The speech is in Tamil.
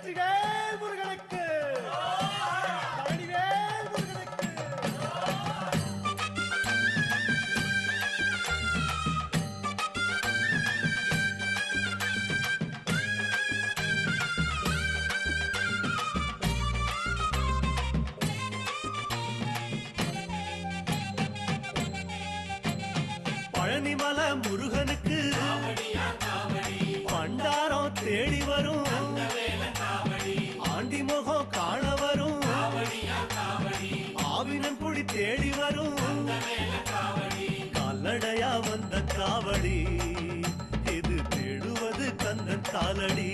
வெற்றிவேல் முருகனுக்கு பழனிவேல் முருகனுக்கு பழனிமலை முருகனுக்கு பண்டாரம் தேடி வரும் ஆண்டி முகம் காண வரும் ஆவினங்குடி தேடி வரும் கால்நடையா வந்த காவடி இது தேடுவது கந்தன் காலடி